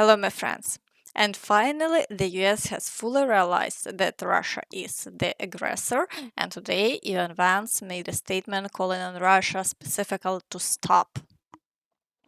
Hello, my friends. And finally, the US has fully realized that Russia is the aggressor, and today even Vance made a statement calling on Russia specifically to stop.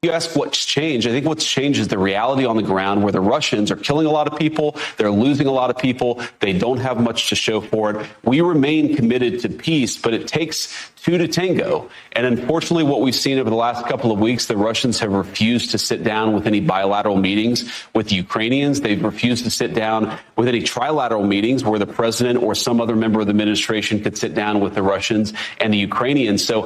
You ask what's changed. I think what's changed is the reality on the ground where the Russians are killing a lot of people. They're losing a lot of people. They don't have much to show for it. We remain committed to peace, but it takes two to tango. And unfortunately, what we've seen over the last couple of weeks, the Russians have refused to sit down with any bilateral meetings with the Ukrainians. They've refused to sit down with any trilateral meetings where the president or some other member of the administration could sit down with the Russians and the Ukrainians. So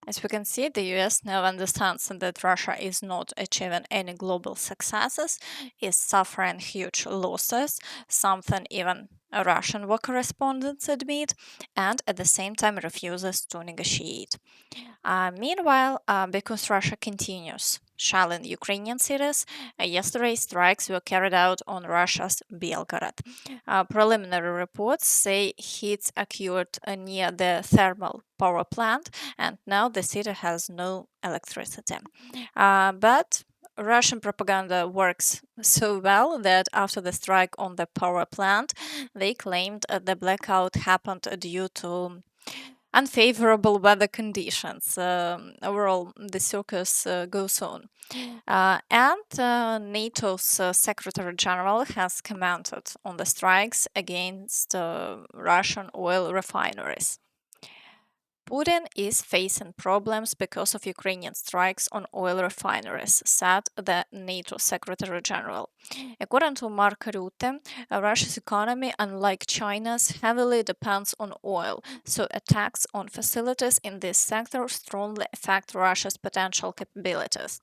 as we can see, the US now understands that Russia is not achieving any global successes, is suffering huge losses, something even Russian war correspondents admit, and at the same time refuses to negotiate. Meanwhile, because Russia continues shelling Ukrainian cities, yesterday strikes were carried out on Russia's Belgorod. Preliminary reports say hits occurred near the thermal power plant, and now the city has no electricity. But Russian propaganda works so well that after the strike on the power plant, they claimed the blackout happened due to unfavorable weather conditions. Overall, the circus goes on. And NATO's Secretary General has commented on the strikes against Russian oil refineries. Putin is facing problems because of Ukrainian strikes on oil refineries, said the NATO Secretary General. According to Mark Rutte, Russia's economy, unlike China's, heavily depends on oil, so attacks on facilities in this sector strongly affect Russia's potential capabilities.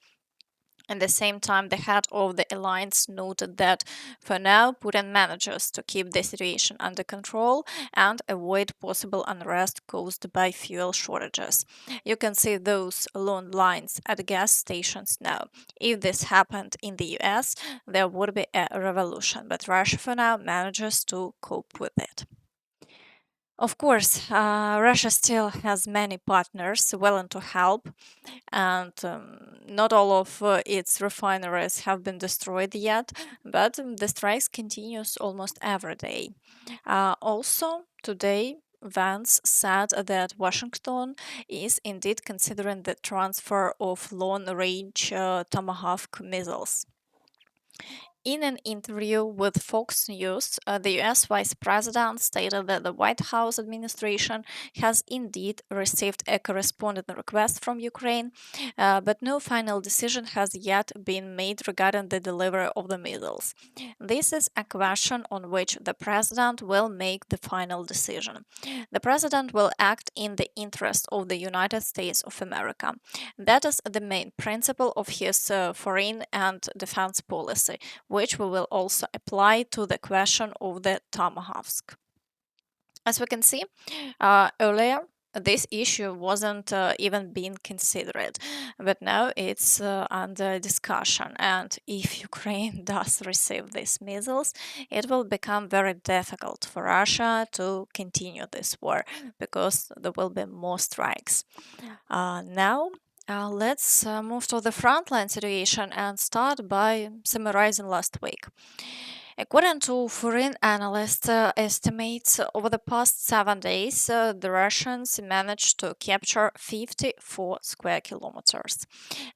At the same time, the head of the alliance noted that for now, Putin manages to keep the situation under control and avoid possible unrest caused by fuel shortages. You can see those long lines at gas stations now. If this happened in the US, there would be a revolution, but Russia for now manages to cope with it. Of course, Russia still has many partners willing to help, and not all of its refineries have been destroyed yet, but the strikes continues almost every day. Also, today, Vance said that Washington is indeed considering the transfer of long-range Tomahawk missiles. In an interview with Fox News, the US Vice President stated that the White House administration has indeed received a corresponding request from Ukraine, but no final decision has yet been made regarding the delivery of the missiles. This is a question on which the President will make the final decision. The President will act in the interest of the United States of America. That is the main principle of his foreign and defense policy, which we will also apply to the question of the Tomahawks. As we can see, earlier this issue wasn't even being considered, but now it's under discussion. And if Ukraine does receive these missiles, it will become very difficult for Russia to continue this war because there will be more strikes. Now, let's move to the frontline situation and start by summarizing last week. According to foreign analysts' estimates, over the past 7 days, the Russians managed to capture 54 square kilometers,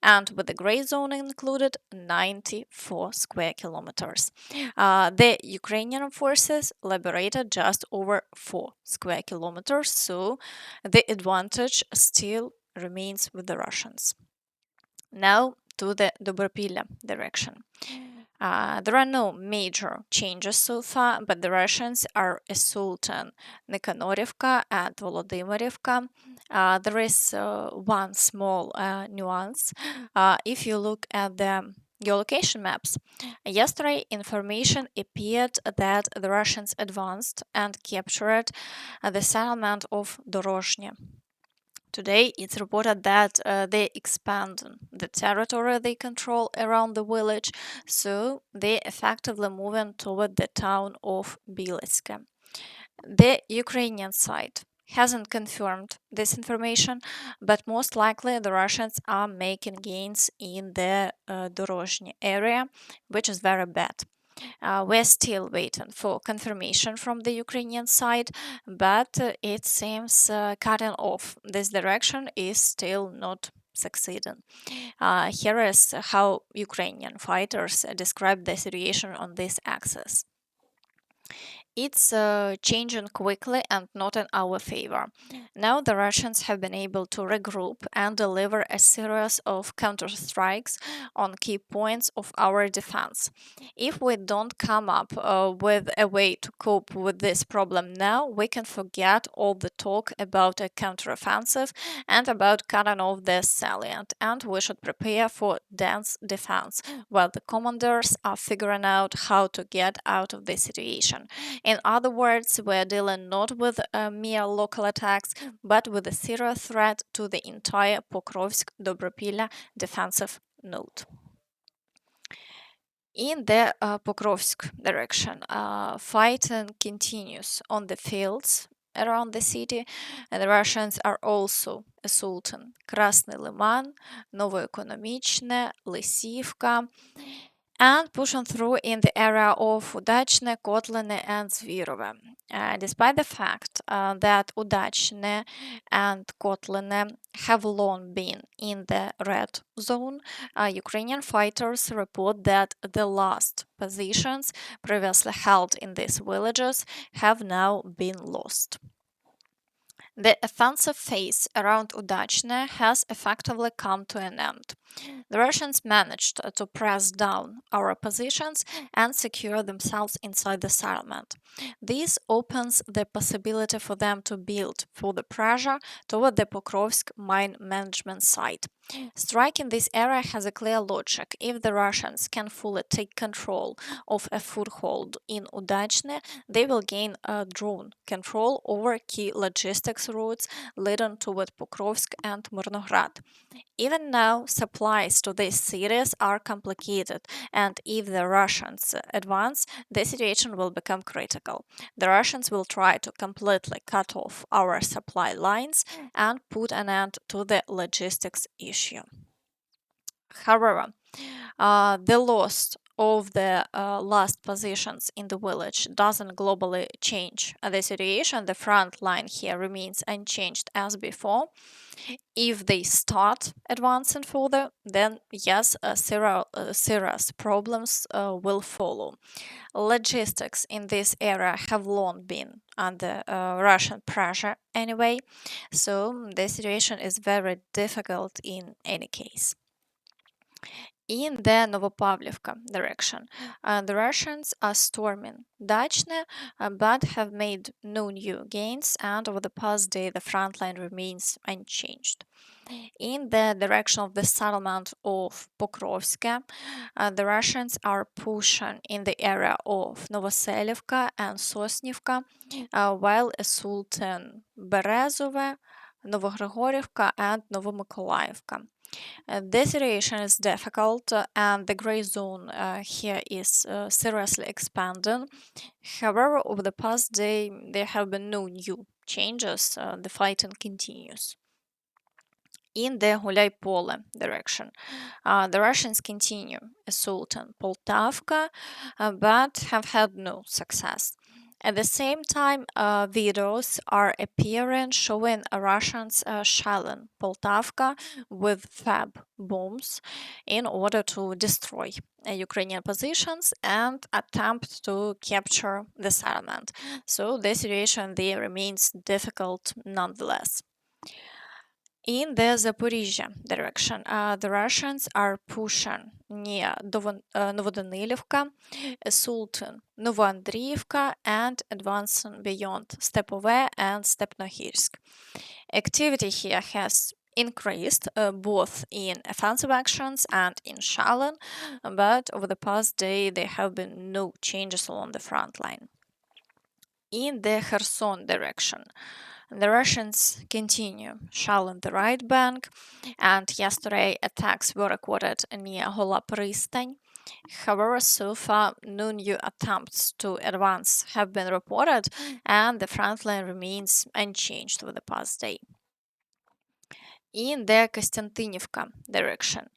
and with the gray zone included, 94 square kilometers. The Ukrainian forces liberated just over 4 square kilometers, so the advantage still remains with the Russians. Now to the Dobropillia direction. There are no major changes so far, but the Russians are assaulting Nikhanorivka and Volodymyrivka. There is one small nuance. If you look at the geolocation maps, yesterday information appeared that the Russians advanced and captured the settlement of Dorozhnia. Today, it's reported that they expand the territory they control around the village, so they effectively moving toward the town of Biletske. The Ukrainian side hasn't confirmed this information, but most likely the Russians are making gains in the Dorozhnia area, which is very bad. We're still waiting for confirmation from the Ukrainian side, but it seems cutting off this direction is still not succeeding. Here is how Ukrainian fighters describe the situation on this axis. It's changing quickly and not in our favor. Now the Russians have been able to regroup and deliver a series of counterstrikes on key points of our defense. If we don't come up with a way to cope with this problem now, we can forget all the talk about a counteroffensive and about cutting off the salient, and we should prepare for dense defense while the commanders are figuring out how to get out of this situation. In other words, we're dealing not with mere local attacks, but with a serious threat to the entire Pokrovsk Dobropillia defensive node. In the Pokrovsk direction, fighting continues on the fields around the city, and the Russians are also assaulting Krasny Lyman, Novoekonomichne, Lysivka, and pushing through in the area of Udachna, Kotliny, and Zvirove. Despite the fact that Udachna and Kotliny have long been in the red zone, Ukrainian fighters report that the last positions previously held in these villages have now been lost. The offensive phase around Udachna has effectively come to an end. The Russians managed to press down our positions and secure themselves inside the settlement. This opens the possibility for them to build further pressure toward the Pokrovsk mine management site. Striking this area has a clear logic. If the Russians can fully take control of a foothold in Udachne, they will gain drone control over key logistics routes leading toward Pokrovsk and Myrnograd. Even now, supplies to these cities are complicated, and if the Russians advance, the situation will become critical. The Russians will try to completely cut off our supply lines and put an end to the logistics issue. However, the loss of the last positions in the village doesn't globally change the situation. The front line here remains unchanged as before. If they start advancing further, then yes, serious problems will follow. Logistics in this area have long been under Russian pressure anyway, so the situation is very difficult in any case. In the Novopavlivka direction, the Russians are storming Dachne, but have made no new gains, and over the past day the front line remains unchanged. In the direction of the settlement of Pokrovske, the Russians are pushing in the area of Novoselivka and Sosnivka, while assaulting Berezove, Novogrigorivka, and Novomykolaivka. The situation is difficult, and the gray zone here is seriously expanding. However, over the past day, there have been no new changes. The fighting continues. In the Huliaipole direction, the Russians continue assaulting Poltavka, but have had no success. At the same time, videos are appearing showing Russians shelling Poltavka with fab bombs in order to destroy Ukrainian positions and attempt to capture the settlement. So the situation there remains difficult nonetheless. In the Zaporizhzhia direction, the Russians are pushing near Novodanilivka, assaulting Novoandriivka, and advancing beyond Stepove and Stepnohirsk. Activity here has increased both in offensive actions and in shelling, but over the past day there have been no changes along the front line. In the Kherson direction, the Russians continue shelling the right bank, and yesterday attacks were recorded near Hola Pristan. However, so far, no new attempts to advance have been reported, and the front line remains unchanged over the past day. In the Kostiantynivka direction,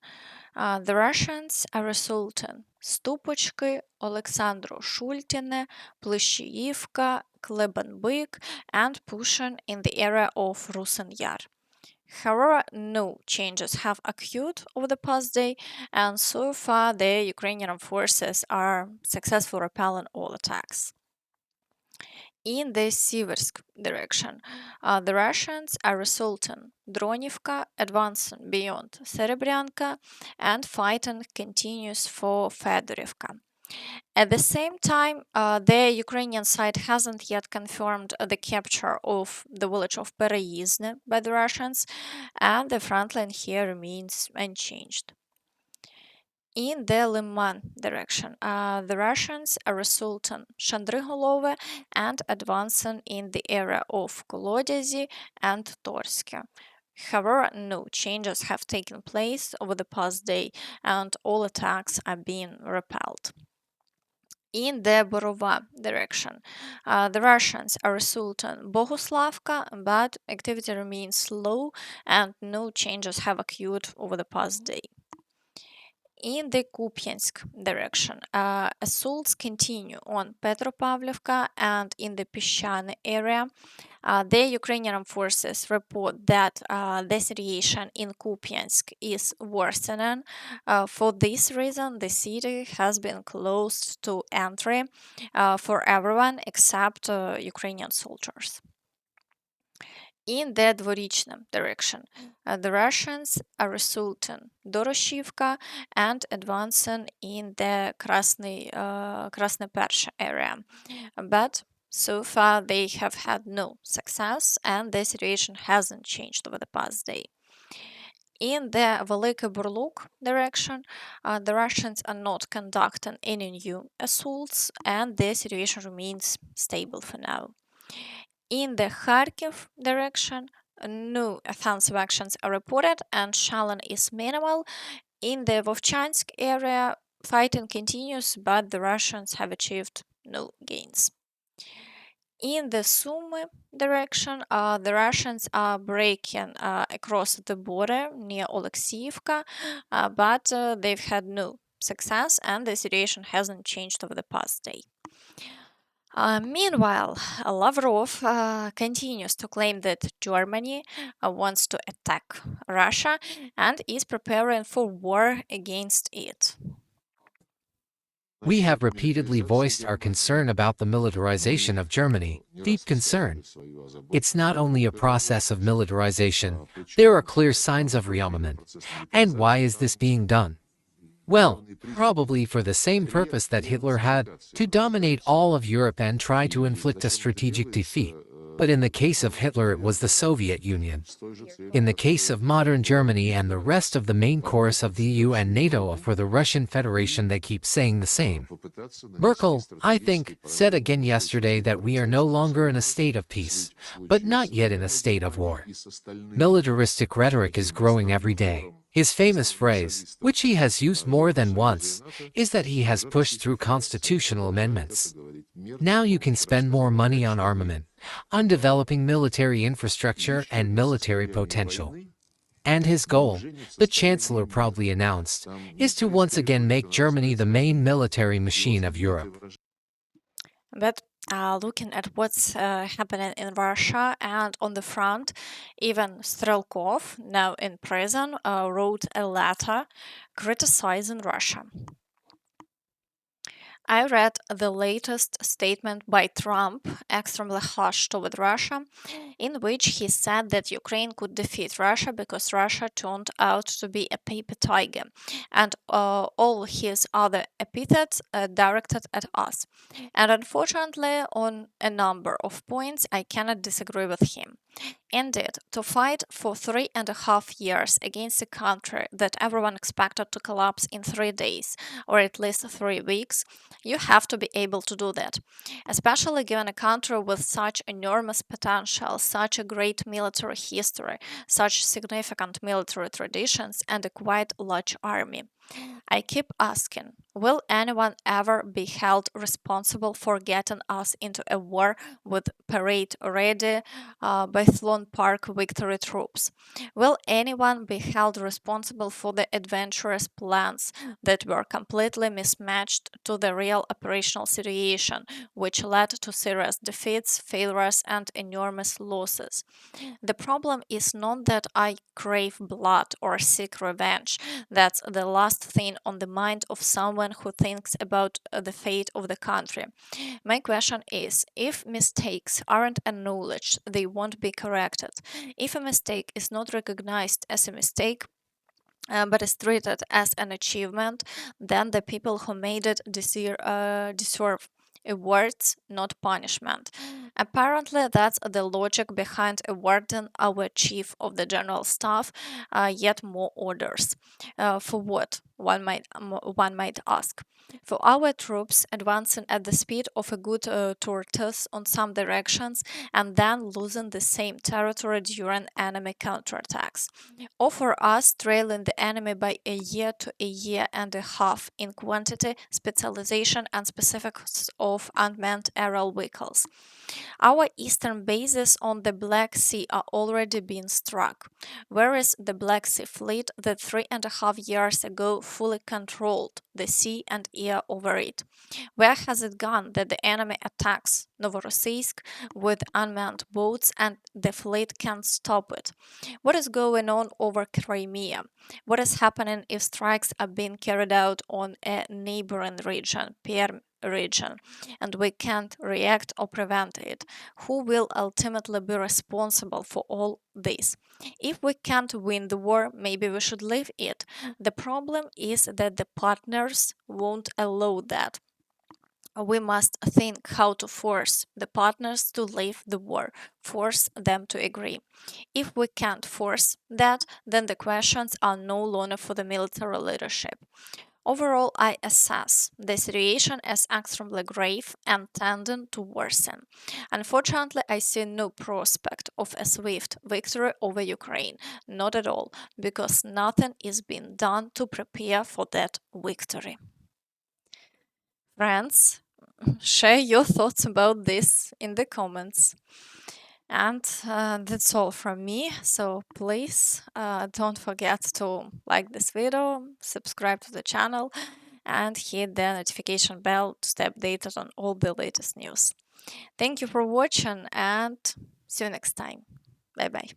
the Russians are assaulting Stupочки, Oleksandro Shultine, Plyshiivka, Klebenbyk, and pushing in the area of Rusin Yar. However, no changes have occurred over the past day, and so far the Ukrainian forces are successful repelling all attacks. In the Siversk direction, the Russians are assaulting Dronivka, advancing beyond Serebryanka, and fighting continues for Fedorivka. At the same time, the Ukrainian side hasn't yet confirmed the capture of the village of Pereizne by the Russians, and the front line here remains unchanged. In the Lyman direction, the Russians are assaulting Shandrigolove and advancing in the area of Kolodyazi and Torske. However, no changes have taken place over the past day, and all attacks are being repelled. In the Borova direction, the Russians are assaulting Boguslavka, but activity remains low and no changes have occurred over the past day. In the Kupiansk direction, assaults continue on Petropavlivka and in the Pishane area. The Ukrainian forces report that the situation in Kupiansk is worsening. For this reason, the city has been closed to entry for everyone except Ukrainian soldiers. In the Dvorichna direction, the Russians are assaulting Dorozhivka and advancing in the Krasny Persha area. But so far, they have had no success, and the situation hasn't changed over the past day. In the Velike Burluk direction, the Russians are not conducting any new assaults, and the situation remains stable for now. In the Kharkiv direction, no offensive actions are reported and shelling is minimal. In the Vovchansk area, fighting continues, but the Russians have achieved no gains. In the Sumy direction, the Russians are breaking across the border near Oleksiivka, but they've had no success and the situation hasn't changed over the past day. Meanwhile, Lavrov continues to claim that Germany wants to attack Russia and is preparing for war against it. We have repeatedly voiced our concern about the militarization of Germany, deep concern. It's not only a process of militarization, there are clear signs of rearmament. And why is this being done? Well, probably for the same purpose that Hitler had, to dominate all of Europe and try to inflict a strategic defeat. But in the case of Hitler, it was the Soviet Union. In the case of modern Germany and the rest of the main chorus of the EU and NATO for the Russian Federation, they keep saying the same. Merkel, I think, said again yesterday that we are no longer in a state of peace, but not yet in a state of war. Militaristic rhetoric is growing every day. His famous phrase, which he has used more than once, is that he has pushed through constitutional amendments. Now you can spend more money on armament, on developing military infrastructure and military potential. And his goal, the Chancellor proudly announced, is to once again make Germany the main military machine of Europe. But looking at what's happening in Russia and on the front, even Strelkov, now in prison, wrote a letter criticizing Russia. I read the latest statement by Trump, extremely harsh toward Russia, in which he said that Ukraine could defeat Russia because Russia turned out to be a paper tiger, and all his other epithets directed at us. And unfortunately, on a number of points, I cannot disagree with him. Indeed, to fight for 3.5 years against a country that everyone expected to collapse in 3 days, or at least 3 weeks, you have to be able to do that, especially given a country with such enormous potential, such a great military history, such significant military traditions, and a quite large army. I keep asking, will anyone ever be held responsible for getting us into a war with parade-ready Bethlehem Park victory troops? Will anyone be held responsible for the adventurous plans that were completely mismatched to the real operational situation, which led to serious defeats, failures, and enormous losses? The problem is not that I crave blood or seek revenge. That's the last thing on the mind of someone who thinks about the fate of the country. My question is, if mistakes aren't acknowledged, they won't be corrected. If a mistake is not recognized as a mistake, but is treated as an achievement, then the people who made it deserve awards, not punishment. Apparently, that's the logic behind awarding our chief of the general staff yet more orders. For what? One might ask. For our troops advancing at the speed of a good tortoise on some directions and then losing the same territory during enemy counterattacks, or for us trailing the enemy by a year to a year and a half in quantity, specialization, and specifics of unmanned aerial vehicles. Our eastern bases on the Black Sea are already being struck. Where is the Black Sea fleet that 3.5 years ago fully controlled the sea and air over it? Where has it gone that the enemy attacks Novorossiysk with unmanned boats and the fleet can't stop it? What is going on over Crimea? What is happening if strikes are being carried out on a neighboring region, Perm region, and we can't react or prevent it? Who will ultimately be responsible for all this? If we can't win the war, maybe we should leave it. The problem is that the partners won't allow that. We must think how to force the partners to leave the war, force them to agree. If we can't force that, then the questions are no longer for the military leadership. Overall, I assess the situation as extremely grave and tending to worsen. Unfortunately, I see no prospect of a swift victory over Ukraine, not at all, because nothing is being done to prepare for that victory. Friends, share your thoughts about this in the comments. And that's all from me. So please don't forget to like this video, subscribe to the channel, and hit the notification bell to stay updated on all the latest news. Thank you for watching and see you next time. Bye bye.